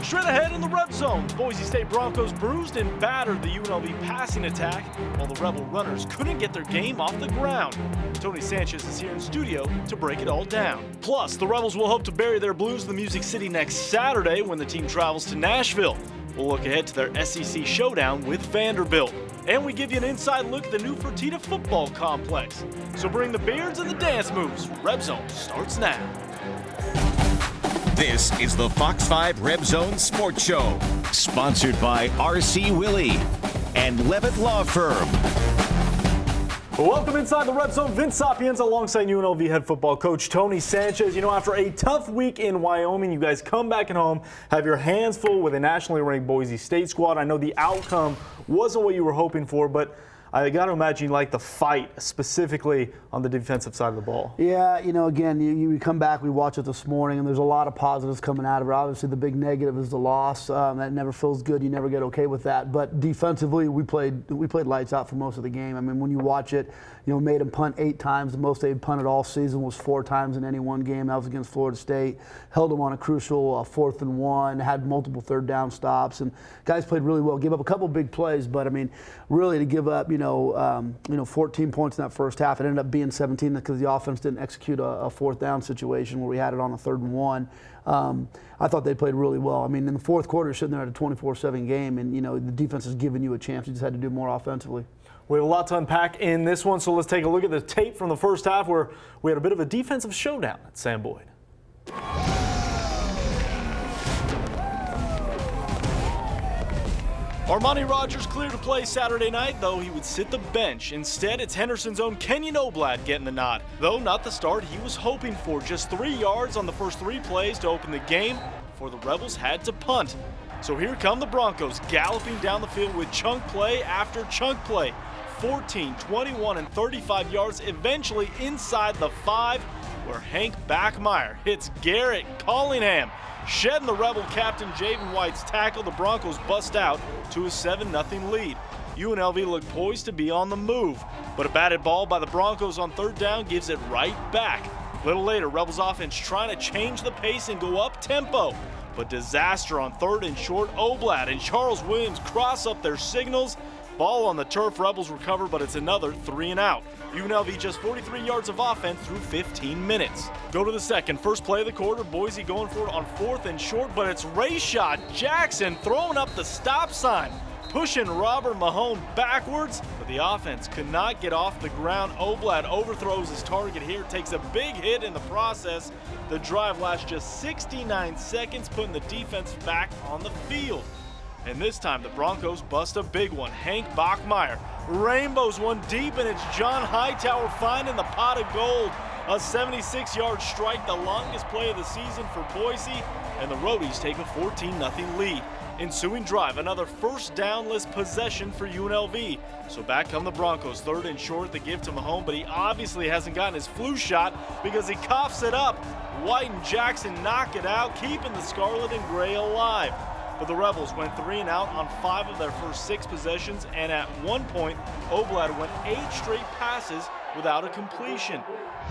Straight ahead in the red zone, Boise State Broncos bruised and battered the UNLV passing attack, while the Rebel runners couldn't get their game off the ground. Tony Sanchez is here in studio to break it all down. Plus, the Rebels will hope to bury their blues in the Music City next Saturday when the team travels to Nashville. We'll look ahead to their SEC showdown with Vanderbilt. And we give you an inside look at the new Fertitta football complex. So bring the beards and the dance moves. RebZone starts now. This is the Fox 5 RebZone Sports Show, sponsored by R.C. Willey and Levitt Law Firm. Welcome inside the RebZone. Vince Sapienza alongside UNLV head football coach Tony Sanchez. You know, after a tough week in Wyoming, you guys come back at home, have your hands full with a nationally ranked Boise State squad. I know the outcome wasn't what you were hoping for, but I got to imagine you like the fight, specifically on the defensive side of the ball. Yeah, you know, again, you come back, we watch it this morning, and there's a lot of positives coming out of it. Obviously, the big negative is the loss. That never feels good. You never get okay with that. But defensively, we played lights out for most of the game. I mean, when you watch it, you know, made them punt 8 times. The most they'd punted all season was 4 times in any one game. That was against Florida State. Held them on a crucial 4th and 1. Had multiple 3rd down stops, and guys played really well. Gave up a couple big plays, but I mean, really to give up, 14 points in that first half. It ended up being 17 because the offense didn't execute a 4th down situation where we had it on a 3rd and 1. I thought they played really well. I mean, in the fourth quarter, you're sitting there at a 24-7 game, and the defense is giving you a chance. You just had to do more offensively. We have a lot to unpack in this one, so let's take a look at the tape from the first half where we had a bit of a defensive showdown at Sam Boyd. Armani Rogers cleared to play Saturday night, though he would sit the bench. Instead, it's Henderson's own Kenyon Oblad getting the nod. Though not the start he was hoping for. Just 3 yards on the first 3 plays to open the game before the Rebels had to punt. So here come the Broncos galloping down the field with chunk play after chunk play. 14, 21, and 35 yards, eventually inside the 5, where Hank Bachmeier hits Garrett Collingham. Shedding the Rebel captain Javen White's tackle, the Broncos bust out to a 7-0 lead. UNLV looked poised to be on the move, but a batted ball by the Broncos on 3rd down gives it right back. A little later, Rebels offense trying to change the pace and go up tempo, but disaster on 3rd and short. Oblad and Charles Williams cross up their signals. Ball on the turf, Rebels recover, but it's another 3 and out. UNLV just 43 yards of offense through 15 minutes. Go to the second. First play of the quarter, Boise going for it on 4th and short, but it's Rayshad Jackson throwing up the stop sign, pushing Robert Mahone backwards, but the offense could not get off the ground. Oblad overthrows his target here, takes a big hit in the process. The drive lasts just 69 seconds, putting the defense back on the field. And this time, the Broncos bust a big one. Hank Bachmeier rainbows one deep, and it's John Hightower finding the pot of gold. A 76-yard strike, the longest play of the season for Boise, and the Roadies take a 14-0 lead. Ensuing drive, another first downless possession for UNLV. So back come the Broncos, 3rd and short, the give to Mahone, but he obviously hasn't gotten his flu shot because he coughs it up. White and Jackson knock it out, keeping the Scarlet and Gray alive. But the Rebels went 3 and out on 5 of their first 6 possessions, and at one point, Oblad went 8 straight passes without a completion.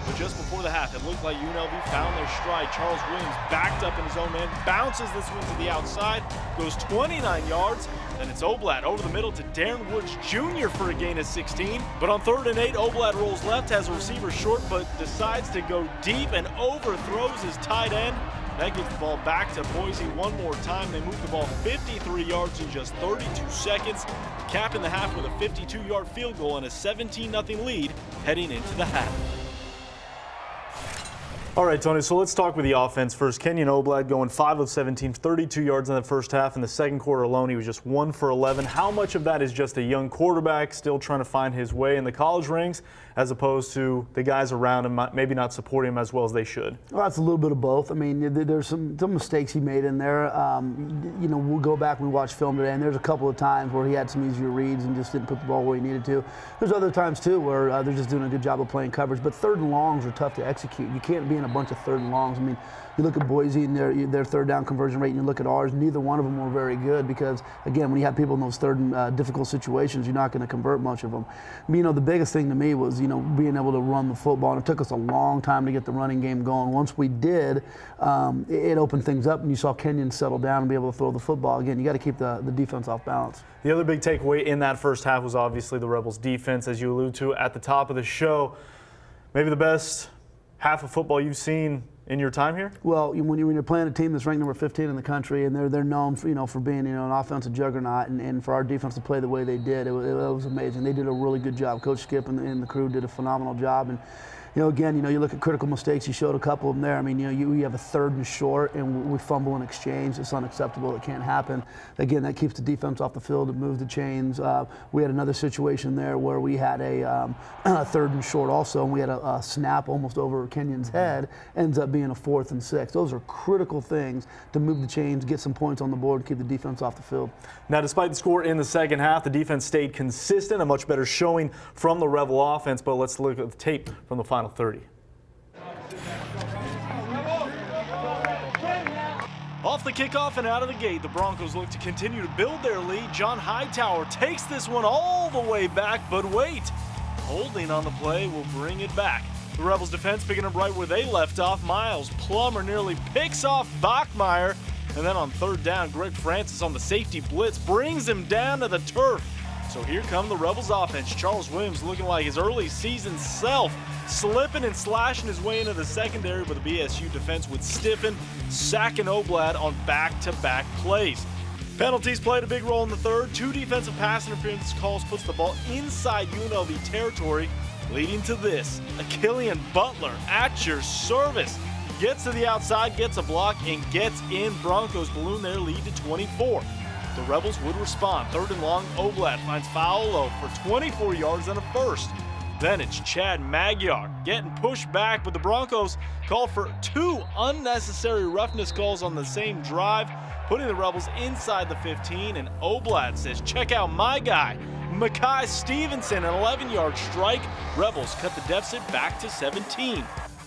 But just before the half, it looked like UNLV found their stride. Charles Williams backed up in his own end, bounces this one to the outside, goes 29 yards, then it's Oblad over the middle to Darren Woods Jr. for a gain of 16. But on 3rd and 8, Oblad rolls left, has a receiver short, but decides to go deep and overthrows his tight end. That gives the ball back to Boise one more time. They move the ball 53 yards in just 32 seconds, capping the half with a 52-yard field goal and a 17-0 lead heading into the half. All right, Tony, so let's talk with the offense first. Kenyon Oblad going 5 of 17, 32 yards in the first half. In the second quarter alone, he was just 1 for 11. How much of that is just a young quarterback still trying to find his way in the college ranks, as opposed to the guys around him maybe not supporting him as well as they should? Well, that's a little bit of both. I mean, there's some mistakes he made in there. We'll go back and we watch film today, and there's a couple of times where he had some easier reads and just didn't put the ball where he needed to. There's other times, too, where they're just doing a good job of playing coverage. But 3rd and longs are tough to execute. You can't be in seeing a bunch of 3rd and longs. I mean, you look at Boise and their 3rd down conversion rate, and you look at ours, neither one of them were very good because, again, when you have people in those 3rd and difficult situations, you're not going to convert much of them. But, the biggest thing to me was, being able to run the football, and it took us a long time to get the running game going. Once we did, it opened things up, and you saw Kenyon settle down and be able to throw the football. Again, you got to keep the defense off balance. The other big takeaway in that first half was obviously the Rebels' defense, as you alluded to at the top of the show. Maybe the best half of football you've seen in your time here? Well, when you're playing a team that's ranked number 15 in the country, and they're known for, for being an offensive juggernaut, and for our defense to play the way they did, it was amazing. They did a really good job. Coach Skip and the crew did a phenomenal job. And again, you look at critical mistakes. You showed a couple of them there. I mean, you have a 3rd and short, and we fumble in exchange. It's unacceptable. It can't happen. Again, that keeps the defense off the field. It moves the chains. We had another situation there where we had a 3rd and short also, and we had a snap almost over Kenyon's head. Ends up being a 4th and 6. Those are critical things to move the chains, get some points on the board, keep the defense off the field. Now, despite the score in the second half, the defense stayed consistent, a much better showing from the Rebel offense. But let's look at the tape from the final 30. Off the kickoff and out of the gate, the Broncos look to continue to build their lead. John Hightower takes this one all the way back, but wait, holding on the play will bring it back. The Rebels defense picking up right where they left off. Miles Plummer nearly picks off Bachmeier, and then on 3rd down, Greg Francis on the safety blitz brings him down to the turf. So here come the Rebels offense. Charles Williams looking like his early season self, slipping and slashing his way into the secondary, but the BSU defense would stiffen, sacking Oblad on back-to-back plays. Penalties played a big role in the 3rd. 2 defensive pass interference calls puts the ball inside UNLV territory, leading to this. Killian Butler at your service. Gets to the outside, gets a block, and gets in. Broncos balloon their lead to 24. The Rebels would respond. 3rd and long, Oblad finds Fowler for 24 yards and a first. Then it's Chad Magyar getting pushed back, but the Broncos call for 2 unnecessary roughness calls on the same drive, putting the Rebels inside the 15, and Oblad says, check out my guy, Makai Stevenson, an 11-yard strike. Rebels cut the deficit back to 17.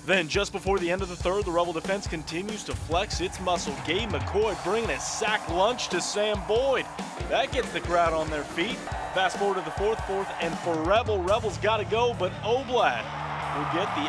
Then, just before the end of the 3rd, the Rebel defense continues to flex its muscle. Gabe McCoy bringing a sack lunch to Sam Boyd. That gets the crowd on their feet. Fast forward to the 4th, and for Rebels got to go, but Oblad will get the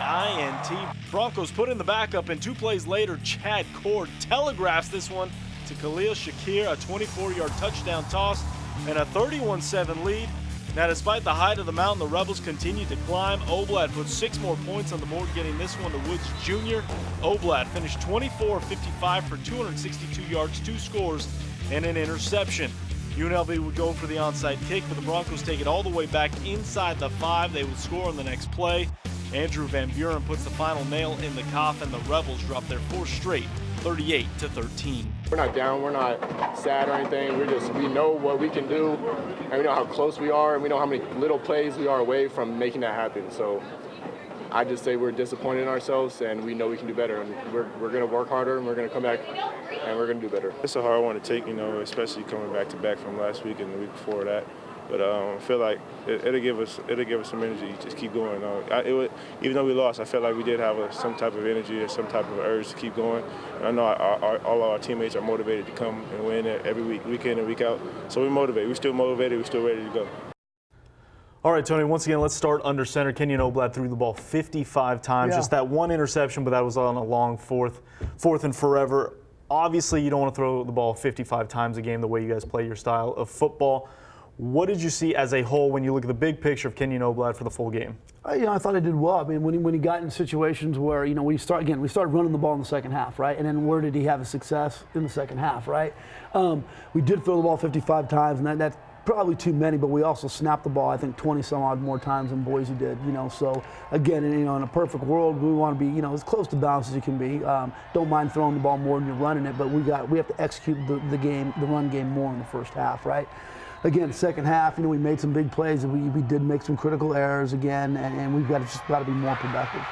INT. Broncos put in the backup, and 2 plays later, Chad Cord telegraphs this one to Khalil Shakir, a 24-yard touchdown toss, and a 31-7 lead. Now, despite the height of the mountain, the Rebels continue to climb. Oblad put 6 more points on the board, getting this one to Woods Jr. Oblad finished 24-55 for 262 yards, 2 scores, and an interception. UNLV would go for the onside kick, but the Broncos take it all the way back inside the 5. They would score on the next play. Andrew Van Buren puts the final nail in the coffin. The Rebels drop their 4th straight, 38-13. We're not down, we're not sad or anything. We know what we can do, and we know how close we are, and we know how many little plays we are away from making that happen. So I just say we're disappointed in ourselves, and we know we can do better, and we're going to work harder, and we're going to come back, and we're going to do better. It's a hard one to take, especially coming back-to-back from last week and the week before that. But I feel like it'll give us some energy. Just keep going. Even though we lost, I felt like we did have some type of energy or some type of urge to keep going. And I know all of our teammates are motivated to come and win every week in and week out. So we're motivated. We're still motivated. We're still ready to go. All right, Tony, once again, let's start under center. Kenyon Oblad threw the ball 55 times. Just that one interception, but that was on a long fourth and forever. Obviously, you don't want to throw the ball 55 times a game the way you guys play your style of football. What did you see as a whole when you look at the big picture of Kenyon Oblad for the full game? I thought I did well. I mean, when he got in situations where, we started running the ball in the second half, right? And then where did he have a success in the second half, right? We did throw the ball 55 times, and that's probably too many, but we also snapped the ball, I think, 20-some-odd more times than Boise did, So, again, in a perfect world, we want to be, as close to balance as you can be. Don't mind throwing the ball more than you're running it, but we have to execute the run game more in the first half, right? Again, second half, we made some big plays, and we did make some critical errors again, and we've got to be more productive.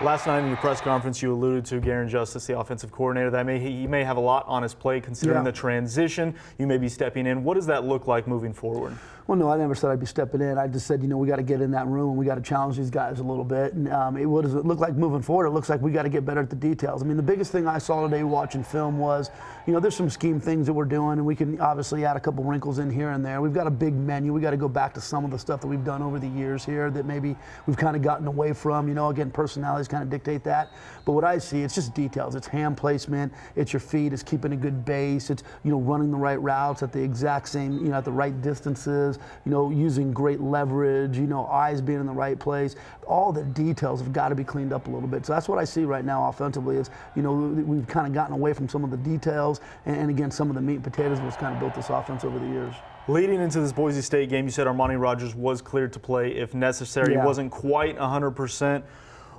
Last night in your press conference, you alluded to Garen Justice, the offensive coordinator, that he may have a lot on his plate considering the transition. You may be stepping in. What does that look like moving forward? Well, no, I never said I'd be stepping in. I just said, we got to get in that room and we got to challenge these guys a little bit. And what does it look like moving forward? It looks like we got to get better at the details. I mean, the biggest thing I saw today watching film was, there's some scheme things that we're doing, and we can obviously add a couple wrinkles in here and there. We've got a big menu. We got to go back to some of the stuff that we've done over the years here that maybe we've kind of gotten away from. Again, personalities kind of dictate that. But what I see, it's just details. It's hand placement. It's your feet. It's keeping a good base. It's running the right routes at the exact same, at the right distances. Using great leverage. Eyes being in the right place. All the details have got to be cleaned up a little bit. So that's what I see right now offensively. Is we've kind of gotten away from some of the details, and again, some of the meat and potatoes was kind of built this offense over the years. Leading into this Boise State game, you said Armani Rogers was cleared to play if necessary. He wasn't quite 100%.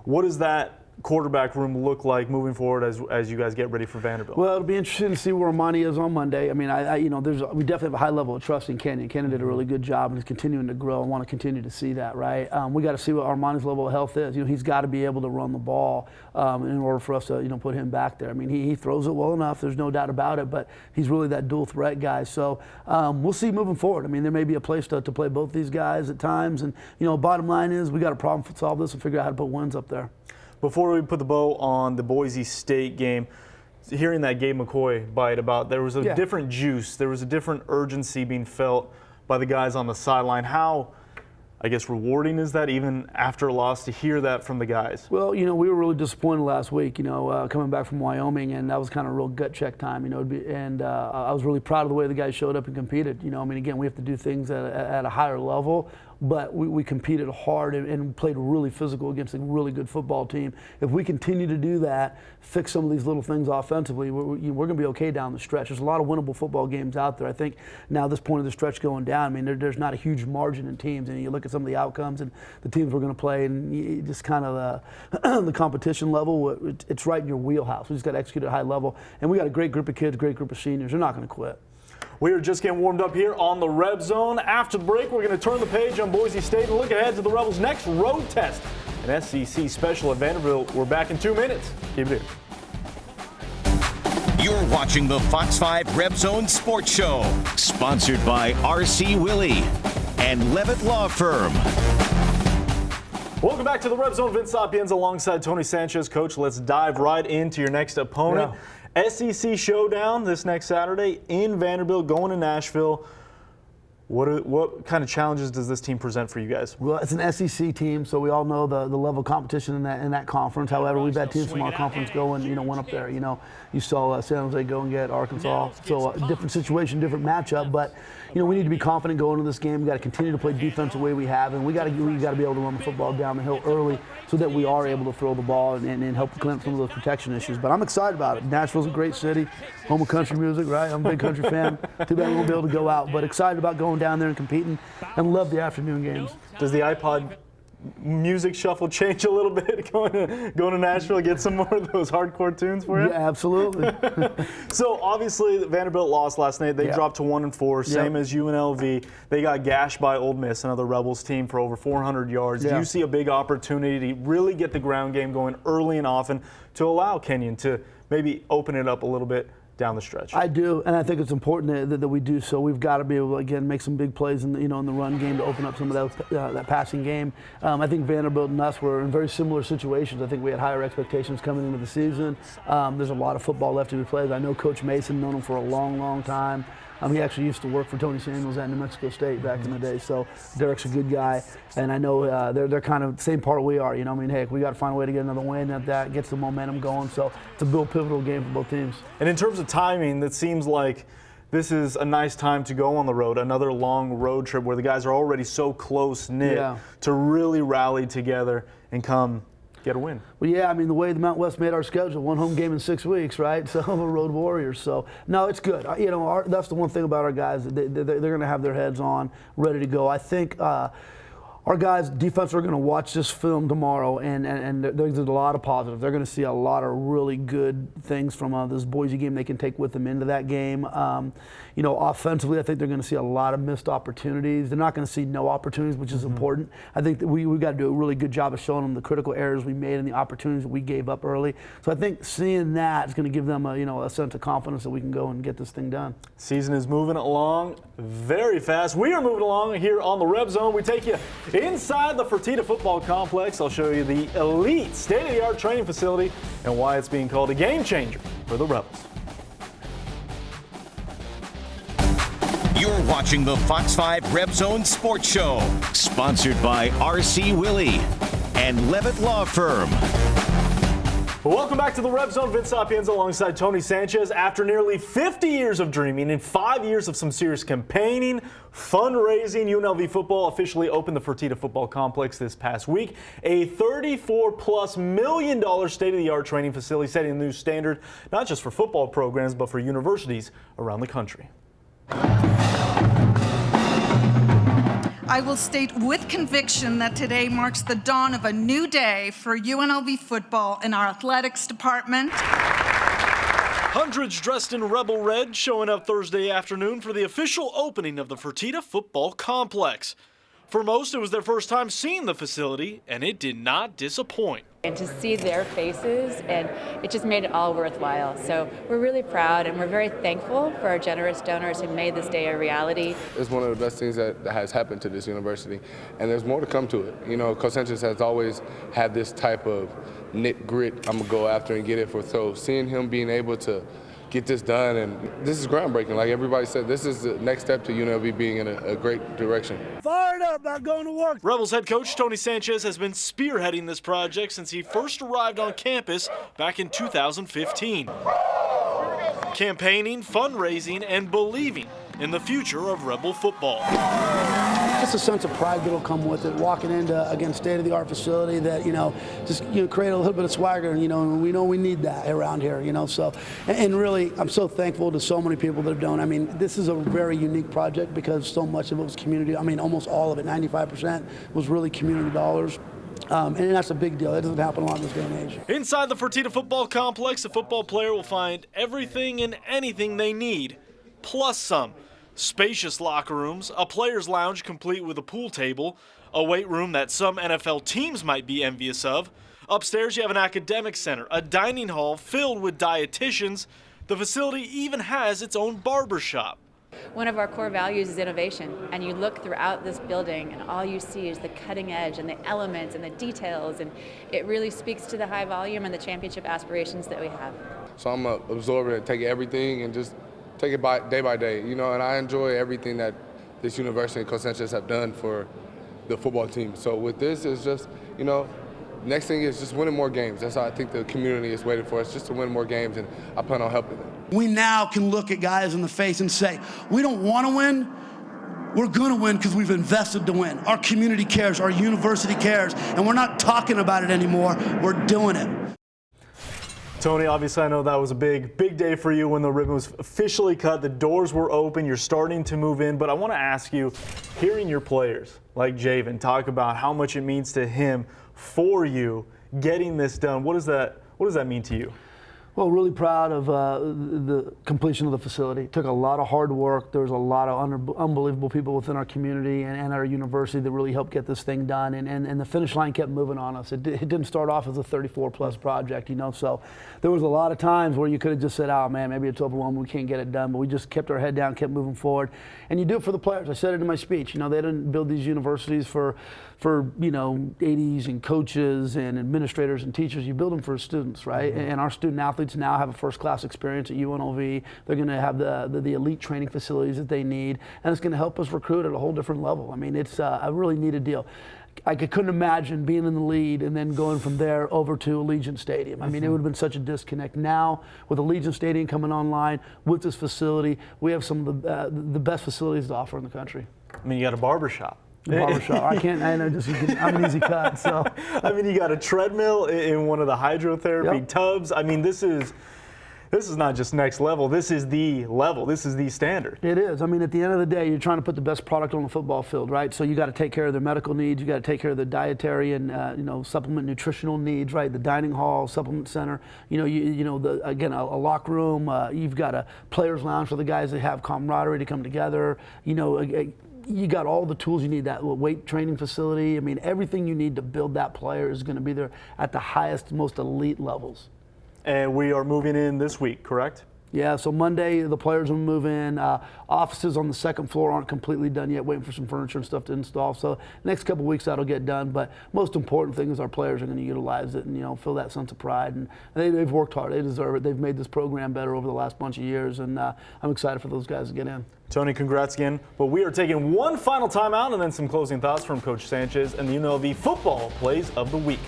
What does that quarterback room look like moving forward as you guys get ready for Vanderbilt? Well, it'll be interesting to see where Armani is on Monday. I mean, we definitely have a high level of trust in Kenyon. Kenyon did a really good job and is continuing to grow. I want to continue to see that, right? We got to see what Armani's level of health is. He's got to be able to run the ball in order for us to, put him back there. I mean, he throws it well enough. There's no doubt about it, but he's really that dual threat guy. So we'll see moving forward. I mean, there may be a place to play both these guys at times. And, bottom line is we got to problem solve this and figure out how to put wins up there. Before we put the bow on the Boise State game, hearing that Gabe McCoy bite about there was a different juice, there was a different urgency being felt by the guys on the sideline. How, I guess, rewarding is that even after a loss to hear that from the guys? Well, we were really disappointed last week, coming back from Wyoming, and that was kind of a real gut check time, and I was really proud of the way the guys showed up and competed. Again, we have to do things at a higher level, but we competed hard and played really physical against a really good football team. If we continue to do that, fix some of these little things offensively, we're going to be okay down the stretch. There's a lot of winnable football games out there. I think now this point of the stretch going down, I mean, there's not a huge margin in teams, and you look at some of the outcomes and the teams we're going to play, and just kind of the competition level, it's right in your wheelhouse. We just got to execute at a high level, and we got a great group of kids, great group of seniors. They're not going to quit. We are just getting warmed up here on the RebZone. After the break, we're going to turn the page on Boise State and look ahead to the Rebels' next road test. An SEC special at Vanderbilt. We're back in 2 minutes. Keep it here. You're watching the Fox 5 RebZone Sports Show, sponsored by R.C. Willey and Levitt Law Firm. Welcome back to the RebZone. Vince Sapienza alongside Tony Sanchez. Coach, let's dive right into your next opponent. Yeah. SEC showdown this next Saturday in Vanderbilt, going to Nashville. What kind of challenges does this team present for you guys? Well, it's an SEC team, so we all know the level of competition in that conference. However, we've had teams from our conference go and went up there. You saw San Jose go and get Arkansas. So different situation, different matchup. But we need to be confident going into this game. We got to continue to play defense the way we have, and we got to be able to run the football down the hill early so that we are able to throw the ball and help clean up some of those protection issues. But I'm excited about it. Nashville's a great city, home of country music, right? I'm a big country fan. Too bad we won't be able to go out, but excited about going down there and competing, and love the afternoon games. Does the iPod music shuffle change a little bit going to Nashville, get some more of those hardcore tunes for you? Yeah, absolutely. So obviously Vanderbilt lost last night. They dropped to 1-4, same as UNLV. They got gashed by Ole Miss, another Rebels team, for over 400 yards. Do you see a big opportunity to really get the ground game going early and often to allow Kenyon to maybe open it up a little bit down the stretch? I do, and I think it's important that we do so. We've got to be able to, again, make some big plays in the run game to open up some of that passing game. I think Vanderbilt and us were in very similar situations. I think we had higher expectations coming into the season. There's a lot of football left to be played. I know Coach Mason, known him for a long, long time. He actually used to work for Tony Samuels at New Mexico State back in the day. So Derek's a good guy, and I know they're kind of the same part we are. Hey, we got to find a way to get another win that gets the momentum going. So it's a real pivotal game for both teams. And in terms of timing, it seems like this is a nice time to go on the road, another long road trip where the guys are already so close-knit to really rally together and come get a win. Well, yeah, I mean, the way the Mountain West made our schedule, one home game in 6 weeks, right? So we're road warriors. So, no, it's good. That's the one thing about our guys. They're going to have their heads on, ready to go. I think Our guys, defense, are going to watch this film tomorrow, and there's a lot of positives. They're going to see a lot of really good things from this Boise game they can take with them into that game. Offensively, I think they're going to see a lot of missed opportunities. They're not going to see no opportunities, which is important. I think that we've got to do a really good job of showing them the critical errors we made and the opportunities that we gave up early. So I think seeing that is going to give them a sense of confidence that we can go and get this thing done. Season is moving along very fast. We are moving along here on the RebZone. We take you inside the Fertitta football complex. I'll show you the elite state-of-the-art training facility and why it's being called a game changer for the Rebels. You're watching the Fox 5 RebZone Sports Show, sponsored by R.C. Willey and Levitt Law Firm. Welcome back to the RebZone. Vince Sapienza alongside Tony Sanchez. After nearly 50 years of dreaming and 5 years of some serious campaigning, fundraising, UNLV football officially opened the Fertitta football complex this past week. A $34+ million state-of-the-art training facility setting a new standard, not just for football programs, but for universities around the country. I will state with conviction that today marks the dawn of a new day for UNLV football in our athletics department. Hundreds dressed in Rebel Red showing up Thursday afternoon for the official opening of the Fertitta football complex. For most, it was their first time seeing the facility, and it did not disappoint. And to see their faces, and it just made it all worthwhile. So we're really proud, and we're very thankful for our generous donors who made this day a reality. It's one of the best things that has happened to this university, and there's more to come to it. Coach Sanchez has always had this type of knit grit, I'm going to go after and get it for. So seeing him being able to get this done, and this is groundbreaking. Like everybody said, this is the next step to UNLV being in a great direction. Fired up about going to work. Rebels head coach Tony Sanchez has been spearheading this project since he first arrived on campus back in 2015. Campaigning, fundraising, and believing in the future of Rebel football. Just a sense of pride that'll come with it, walking into, again, state-of-the-art facility that, create a little bit of swagger, and we know we need that around here, so, and really, I'm so thankful to so many people that have done. I mean, this is a very unique project because so much of it was community. I mean, almost all of it, 95%, was really community dollars. And that's a big deal. That doesn't happen a lot in this day and age. Inside the Fertitta football complex, a football player will find everything and anything they need, plus some. Spacious locker rooms, a player's lounge complete with a pool table, a weight room that some NFL teams might be envious of. Upstairs, you have an academic center, a dining hall filled with dietitians. The facility even has its own barber shop. One of our core values is innovation, and you look throughout this building and all you see is the cutting edge and the elements and the details, and it really speaks to the high volume and the championship aspirations that we have. So I'm going to absorb it and take everything and just take it day by day, and I enjoy everything that this university and Coach Sanchez have done for the football team. So with this, it's just, next thing is just winning more games. That's how I think the community is waiting for us, just to win more games, and I plan on helping them. We now can look at guys in the face and say, we don't want to win, we're going to win because we've invested to win. Our community cares, our university cares, and we're not talking about it anymore, we're doing it. Tony, obviously I know that was a big day for you when the ribbon was officially cut. The doors were open. You're starting to move in. But I want to ask you, hearing your players like Javen talk about how much it means to him for you getting this done, what does that mean to you? Well, really proud of the completion of the facility. It took a lot of hard work. There was a lot of unbelievable people within our community and our university that really helped get this thing done. And the finish line kept moving on us. It didn't start off as a 34-plus project, So there was a lot of times where you could have just said, oh, man, maybe it's overwhelming. We can't get it done. But we just kept our head down, kept moving forward. And you do it for the players. I said it in my speech. They didn't build these universities for ADs and coaches and administrators and teachers. You build them for students, right? Mm-hmm. And our student athletes now have a first-class experience at UNLV. They're going to have the elite training facilities that they need, and it's going to help us recruit at a whole different level. I mean, it's a really needed deal. I couldn't imagine being in the lead and then going from there over to Allegiant Stadium. I mean, it would have been such a disconnect. Now, with Allegiant Stadium coming online, with this facility, we have some of the best facilities to offer in the country. I mean, you got a barber shop. Barbershop. I'm an easy cut. So I mean, you got a treadmill in one of the hydrotherapy tubs. I mean, this is this is not just next level. This is the level. This is the standard. It is. I mean, at the end of the day, you're trying to put the best product on the football field, right? So you got to take care of their medical needs. You got to take care of the dietary and supplement nutritional needs, right? The dining hall, supplement center. Again, a locker room. You've got a players' lounge for the guys that have camaraderie to come together. You got all the tools you need, that weight training facility. I mean, everything you need to build that player is going to be there at the highest, most elite levels. And we are moving in this week, correct? Yeah, so Monday the players will move in. Offices on the second floor aren't completely done yet, waiting for some furniture and stuff to install. So next couple of weeks that'll get done. But most important thing is our players are going to utilize it and feel that sense of pride. And they've worked hard. They deserve it. They've made this program better over the last bunch of years, and I'm excited for those guys to get in. Tony, congrats again. But we are taking one final timeout and then some closing thoughts from Coach Sanchez and the UNLV football plays of the week.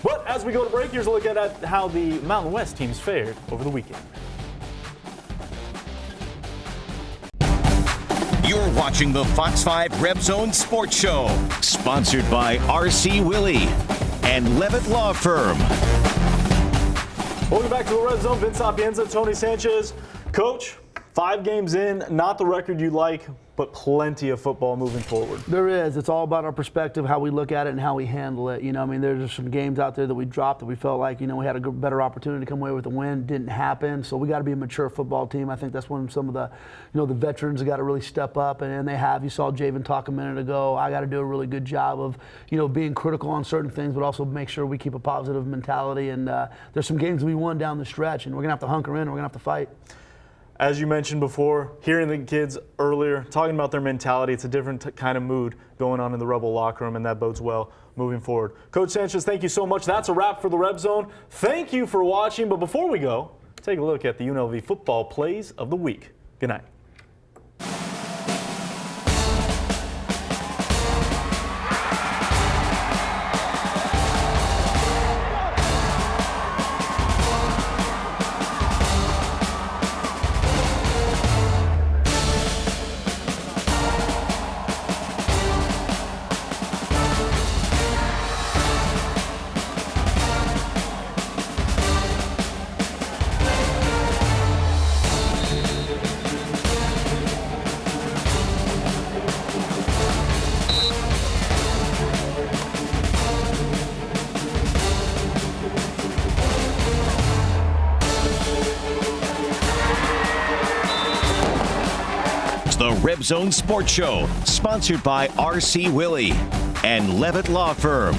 But as we go to break, here's a look at how the Mountain West teams fared over the weekend. You're watching the Fox 5 RebZone Sports Show, sponsored by RC Willey and Levitt Law Firm. Welcome back to the RebZone. Vince Sapienza, Tony Sanchez. Coach, 5 games in, not the record you like, but plenty of football moving forward. There is. It's all about our perspective, how we look at it and how we handle it. There's some games out there that we dropped that we felt like, we had a better opportunity to come away with a win. Didn't happen. So we got to be a mature football team. I think that's when some of the, the veterans have got to really step up, and they have. You saw Javen talk a minute ago. I got to do a really good job of, being critical on certain things, but also make sure we keep a positive mentality. And there's some games we won down the stretch, and we're going to have to hunker in. We're going to have to fight. As you mentioned before, hearing the kids earlier talking about their mentality, it's a different kind of mood going on in the Rebel locker room, and that bodes well moving forward. Coach Sanchez, thank you so much. That's a wrap for the RebZone. Thank you for watching. But before we go, take a look at the UNLV football plays of the week. Good night. The RebZone Sports Show, sponsored by RC Willey and Levitt Law Firm.